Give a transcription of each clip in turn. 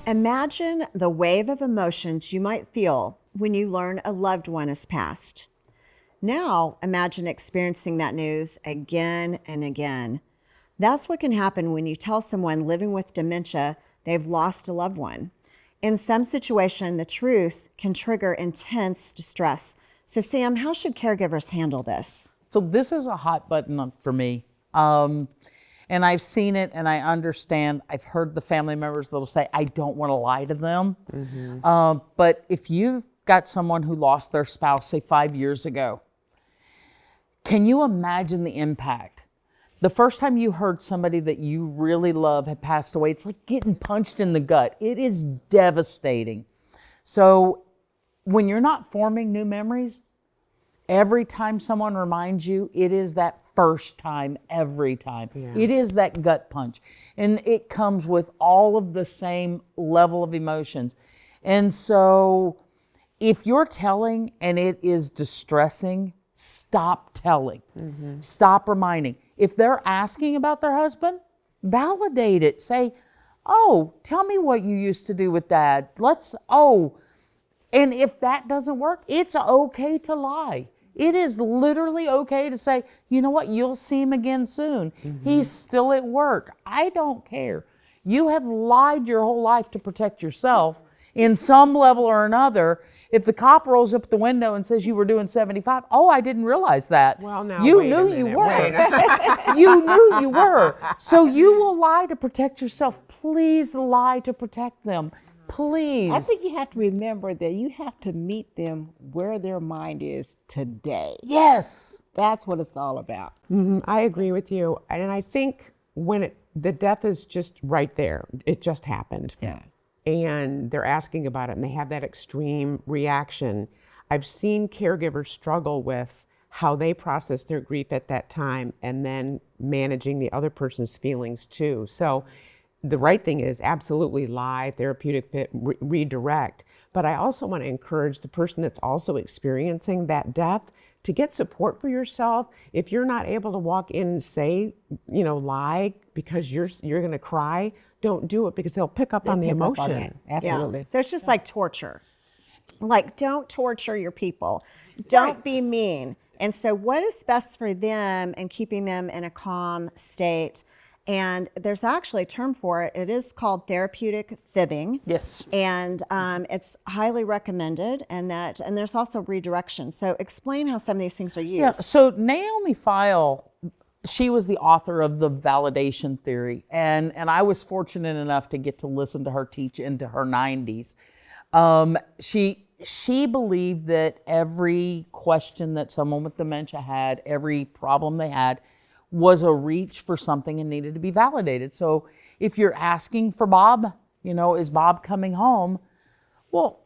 Imagine the wave of emotions you might feel when you learn a loved one has passed. Now, imagine experiencing that news again and again. That's what can happen when you tell someone living with dementia they've lost a loved one. In some situation, the truth can trigger intense distress. So, Sam, how should caregivers handle this? So this is a hot button for me. And I've seen it and I understand. I've heard the family members that'll say, I don't want to lie to them. But if you've got someone who lost their spouse, say 5 years ago, can you imagine the impact? The first time you heard somebody that you really love had passed away, it's like getting punched in the gut. It is devastating. So when you're not forming new memories, every time someone reminds you, it is that first time, every time. Yeah. It is that gut punch. And it comes with all of the same level of emotions. And so if you're telling and it is distressing, stop telling. Stop reminding. If they're asking about their husband, validate it. Say, oh, tell me what you used to do with Dad. And if that doesn't work, it's okay to lie. It is literally okay to say, you know what, you'll see him again soon. He's still at work. I don't care. You have lied your whole life to protect yourself in some level or another. If the cop rolls up at the window and says you were doing 75, oh, I didn't realize that. Well, now, you wait a knew minute, you were. wait. You knew you were. So you will lie to protect yourself. Please lie to protect them. Please. I think you have to remember that you have to meet them where their mind is today. Yes. That's what it's all about. I agree with you. And I think when the death is just right there, it just happened. Yeah. And they're asking about it and they have that extreme reaction. I've seen caregivers struggle with how they process their grief at that time and then managing the other person's feelings too. So the right thing is absolutely lie, therapeutic fit, redirect. But I also want to encourage the person that's also experiencing that death to get support for yourself. If you're not able to walk in and say, lie because you're going to cry, don't do it because they'll pick up on the emotion. Absolutely. Yeah. So it's just like torture. Like, don't torture your people. Don't be mean. And so what is best for them and keeping them in a calm state? And there's actually a term for it. It is called therapeutic fibbing. Yes. And it's highly recommended. And there's also redirection. So explain how some of these things are used. Yeah. So Naomi Feil, she was the author of the validation theory. And I was fortunate enough to get to listen to her teach into her 90s. She believed that every question that someone with dementia had, every problem they had, was a reach for something and needed to be validated. So if you're asking for Bob, is Bob coming home? Well,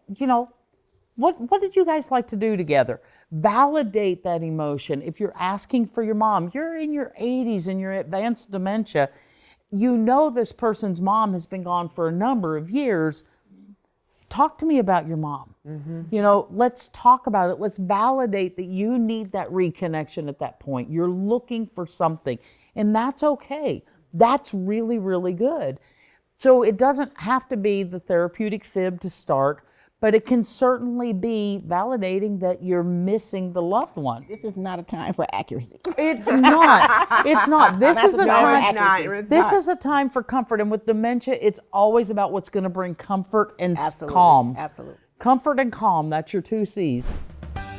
what did you guys like to do together? Validate that emotion. If you're asking for your mom, you're in your 80s and you're advanced dementia, this person's mom has been gone for a number of years. Talk to me about your mom. Let's talk about it. Let's validate that you need that reconnection at that point. You're looking for something, and that's okay. That's really, really good. So it doesn't have to be the therapeutic fib to start, but it can certainly be validating that you're missing the loved one. This is not a time for accuracy. It's not. It's not. This is a time. This not. is a time for comfort, and with dementia, it's always about what's going to bring comfort and Absolutely. calm. Absolutely. Comfort and calm. That's your two C's.